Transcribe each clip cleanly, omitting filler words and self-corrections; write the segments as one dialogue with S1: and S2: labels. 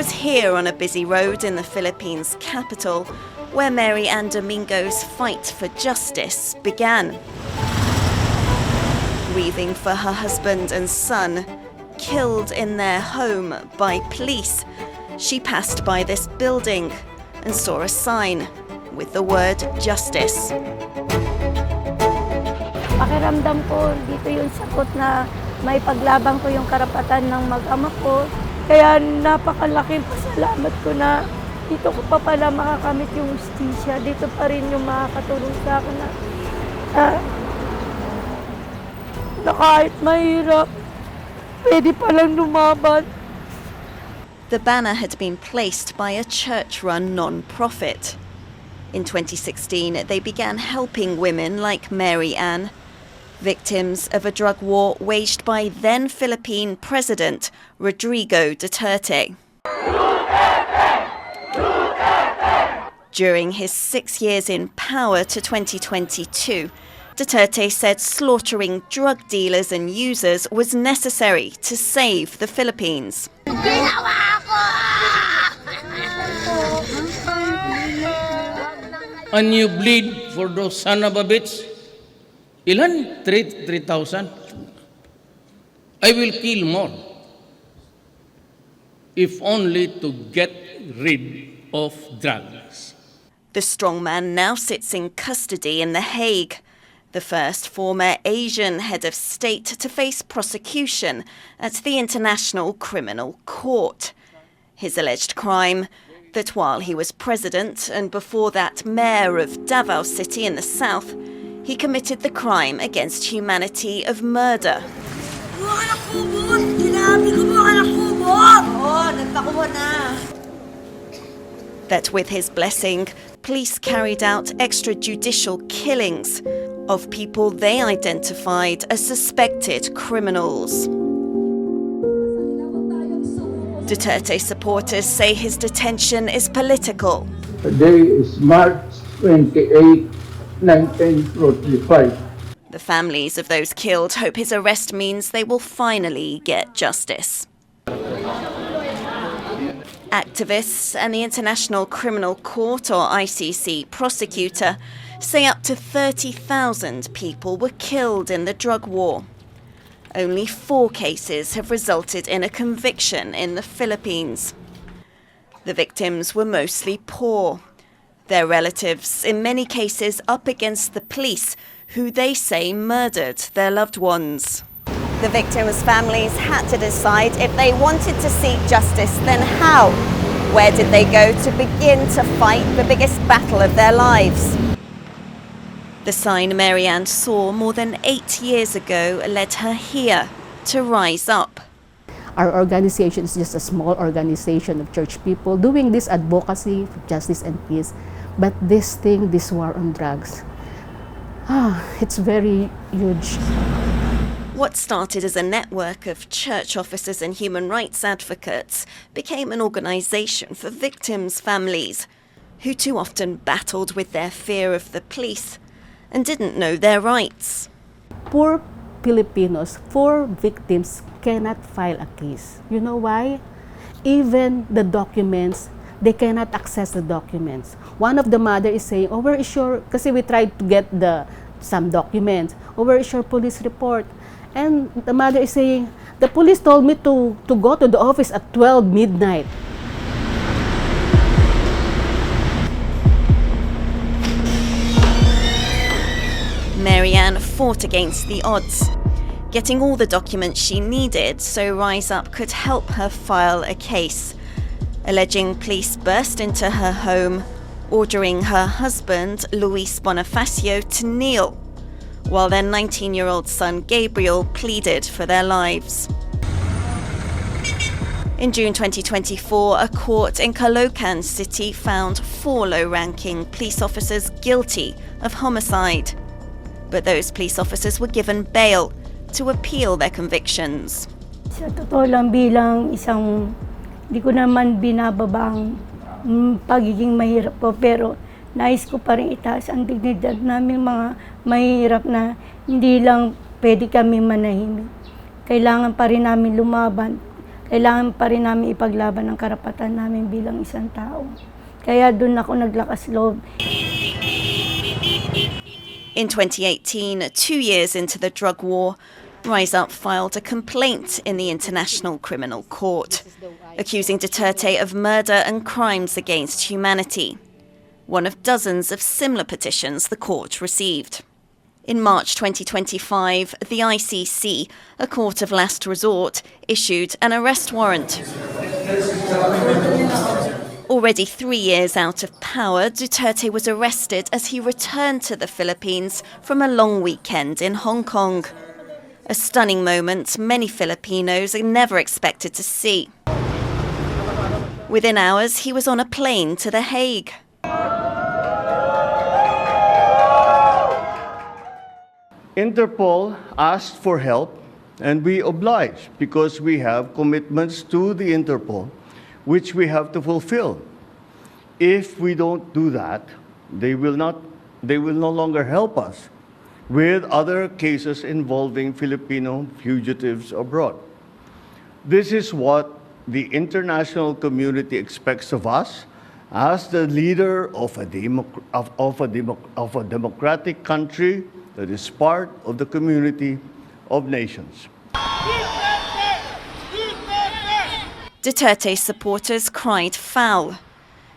S1: was here on a busy road in the Philippines' capital where Mary Ann Domingo's fight for justice began. Grieving for her husband and son, killed in their home by police, she passed by this building and saw a sign with the word justice.
S2: Pakiramdam ko, dito yung sagot na may paglabang ko yung karapatan ng mag-ama ko. Kaya napakalaking pasalamat ko na dito ko pa pala makakamit yung justisya. Dito pa rin yung makakatulong sa akin na kahit mahirap, pwede palang lumaban.
S1: The banner had been placed by a church-run non-profit. In 2016, they began helping women like Mary Ann, victims of a drug war waged by then Philippine President Rodrigo Duterte. During his 6 years in power to 2022, Duterte said slaughtering drug dealers and users was necessary to save the Philippines.
S3: And you bleed for those son of a bitch? Ilan? 3,000? I will kill more. If only to get rid of drugs.
S1: The strongman now sits in custody in The Hague, the first former Asian head of state to face prosecution at the International Criminal Court. His alleged crime, that while he was president and before that mayor of Davao City in the south, he committed the crime against humanity of murder. That with his blessing, police carried out extrajudicial killings of people they identified as suspected criminals. Duterte supporters say his detention is political.
S4: Today is March 28, 1945.
S1: The families of those killed hope his arrest means they will finally get justice. Activists and the International Criminal Court, or ICC, prosecutor say up to 30,000 people were killed in the drug war. Only 4 cases have resulted in a conviction in the Philippines. The victims were mostly poor. Their relatives, in many cases, up against the police, who they say murdered their loved ones. The victims' families had to decide if they wanted to seek justice, then how? Where did they go to begin to fight the biggest battle of their lives? The sign Mary Ann saw more than 8 years ago led her here to rise up.
S5: Our organization is just a small organization of church people doing this advocacy for justice and peace. But this thing, this war on drugs, it's very huge.
S1: What started as a network of church officers and human rights advocates became an organization for victims' families who too often battled with their fear of the police and didn't know their rights.
S5: Poor Filipinos, 4 victims cannot file a case. You know why? Even the documents, they cannot access the documents. One of the mother is saying, oh, where is your, kasi we tried to get some documents. Oh, where is your police report? And the mother is saying, the police told me to go to the office at 12 midnight.
S1: Mary Ann fought against the odds, getting all the documents she needed so Rise Up could help her file a case, alleging police burst into her home, ordering her husband, Luis Bonifacio, to kneel, while their 19-year-old son, Gabriel, pleaded for their lives. In June 2024, a court in Caloocan City found 4 low-ranking police officers guilty of homicide. But those police officers were given bail to appeal their convictions.
S2: Sa totoo lang bilang isang, di ko naman binababang pagiging mahirap po, pero nais ko pa rin itaas ang dignidad namin mga mahirap na hindi lang pwede kami manahimik. Kailangan pa rin namin lumaban. kailangan pa rin namin ipaglaban ang karapatan namin bilang isang tao. Kaya doon ako naglakas loob.
S1: In 2018, 2 years into the drug war, Rise Up filed a complaint in the International Criminal Court, accusing Duterte of murder and crimes against humanity, one of dozens of similar petitions the court received. In March 2025, the ICC, a court of last resort, issued an arrest warrant. Already 3 years out of power, Duterte was arrested as he returned to the Philippines from a long weekend in Hong Kong. A stunning moment many Filipinos never expected to see. Within hours, he was on a plane to The Hague.
S6: Interpol asked for help, and we obliged because we have commitments to the Interpol, which we have to fulfill. If we don't do that, they will no longer help us with other cases involving Filipino fugitives abroad. This is what the international community expects of us as the leader of a democratic country that is part of the community of nations.
S1: Duterte's supporters cried foul.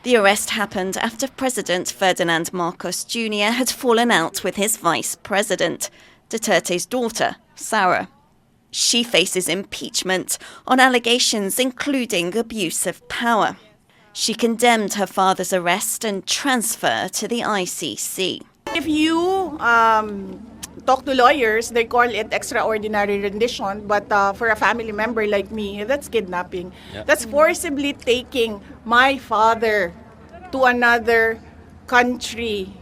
S1: The arrest happened after President Ferdinand Marcos Jr. had fallen out with his vice president, Duterte's daughter, Sara. She faces impeachment on allegations including abuse of power. She condemned her father's arrest and transfer to the ICC.
S7: If you talk to lawyers, they call it extraordinary rendition, but for a family member like me, that's kidnapping. Yeah. That's forcibly taking my father to another country.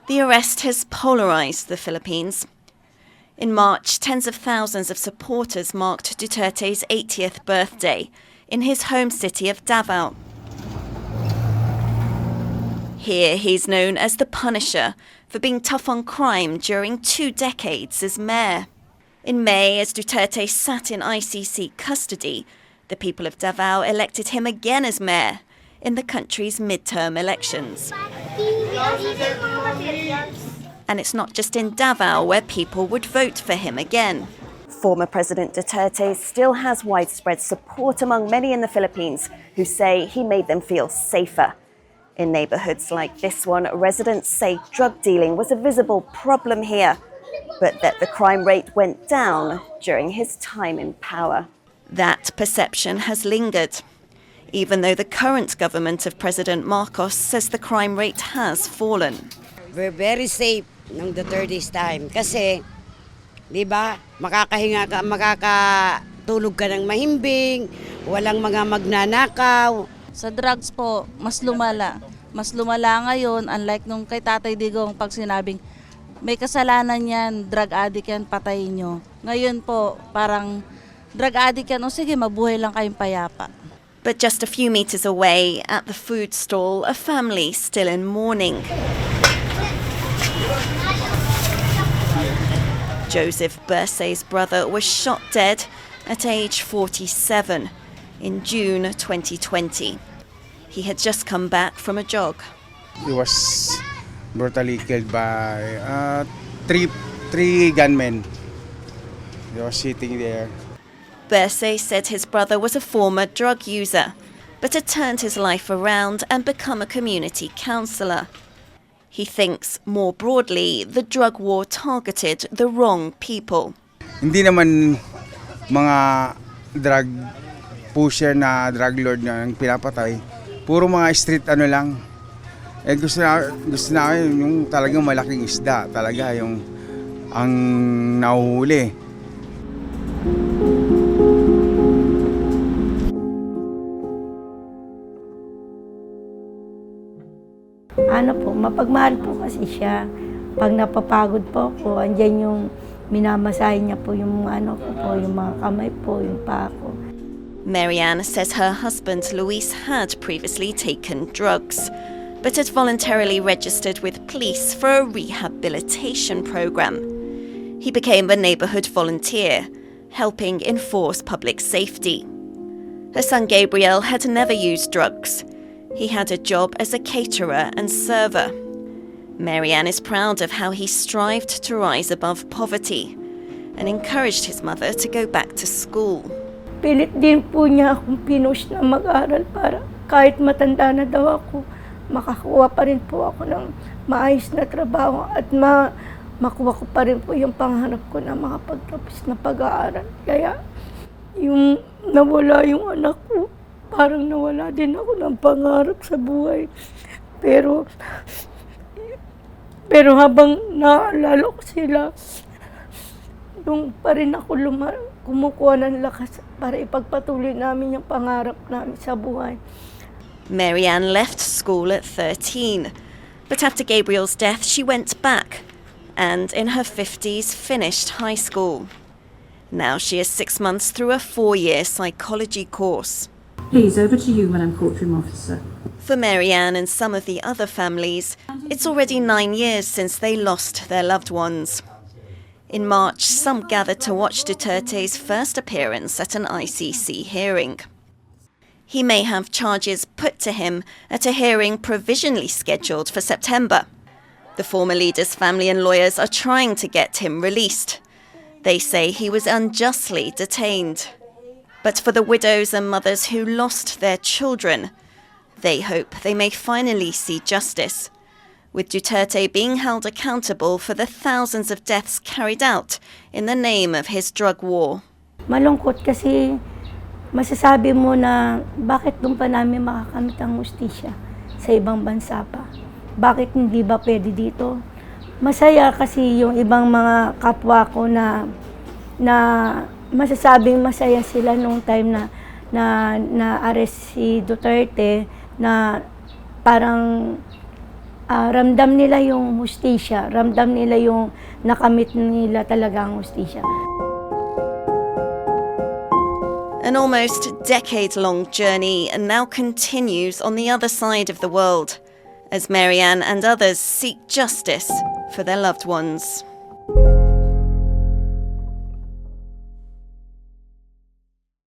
S1: The arrest has polarized the Philippines. In March, tens of thousands of supporters marked Duterte's 80th birthday in his home city of Davao. Here, he's known as the Punisher for being tough on crime during 2 decades as mayor. In May, as Duterte sat in ICC custody, the people of Davao elected him again as mayor in the country's midterm elections. And it's not just in Davao where people would vote for him again. Former President Duterte still has widespread support among many in the Philippines who say he made them feel safer. In neighborhoods like this one, residents say drug dealing was a visible problem here, but that the crime rate went down during his time in power. That perception has lingered, even though the current government of President Marcos says the crime rate has fallen.
S8: We're very safe ng Duterte's time kasi, di ba, makakahinga ka, makakatulog ka ng mahimbing, walang mga magnanakaw.
S9: Sa drugs po, mas lumala. Mas lumala ngayon, unlike nung kay Tatay Digong pag sinabing, may kasalanan yan, drug addict yan, patayin nyo. Ngayon po, parang drug addict yan, o sige, mabuhay lang kayong payapa.
S1: But just a few meters away, at the food stall, a family still in mourning. Joseph Bursey's brother was shot dead at age 47. In June 2020. He had just come back from a jog.
S10: He was brutally killed by three gunmen. They were sitting there.
S1: Bursey said his brother was a former drug user, but had turned his life around and become a community counsellor. He thinks, more broadly, the drug war targeted the wrong people.
S10: Hindi naman mga drug pusher na drug lord na yung pinapatay. Puro mga street ano lang. Eh gusto na yung talagang malaking isda, talaga yung ang nahuhuli.
S2: Ano po, mapagmahal po kasi siya. Pag napapagod po ako, andyan yung minamasahe niya po yung ano ko po, yung mga kamay po, yung paa ko.
S1: Marianne says her husband Luis had previously taken drugs, but had voluntarily registered with police for a rehabilitation program. He became a neighborhood volunteer helping enforce public safety. Her son Gabriel had never used drugs. He had a job as a caterer and server. Marianne is proud of how he strived to rise above poverty and encouraged his mother to go back to school.
S2: Pilit din po niya akong pinush na mag-aral para kahit matanda na daw ako, makakuha pa rin po ako ng maayos na trabaho at makuha ko pa rin po yung pangarap ko na makapagtapos na pag-aaral. Kaya yung nawala yung anak ko, parang nawala din ako ng pangarap sa buhay. Pero habang naalala ko sila, doon pa rin ako kumukuha ng lakas para ipagpatuloy namin yung pangarap namin sa buhay.
S1: Marianne left school at 13, but after Gabriel's death she went back and in her 50s finished high school. Now she is 6 months through a 4-year psychology course.
S11: Please, over to you, Madam Courtroom Officer.
S1: For Marianne and some of the other families, it's already 9 years since they lost their loved ones. In March, some gathered to watch Duterte's first appearance at an ICC hearing. He may have charges put to him at a hearing provisionally scheduled for September. The former leader's family and lawyers are trying to get him released. They say he was unjustly detained. But for the widows and mothers who lost their children, they hope they may finally see justice, with Duterte being held accountable for the thousands of deaths carried out in the name of his drug war.
S2: Malungkot kasi masasabi mo na bakit doon pa namin makakamit ang hustisya sa ibang bansa pa? Bakit hindi ba pwede dito? Masaya kasi yung ibang mga kapwa ko na masasabing masaya sila nung time na arrest si Duterte, na parang ramdam nila yung hustisya, ramdam nila yung nakamit nila talaga ang hustisya.
S1: An almost decade-long journey now continues on the other side of the world as Marianne and others seek justice for their loved ones.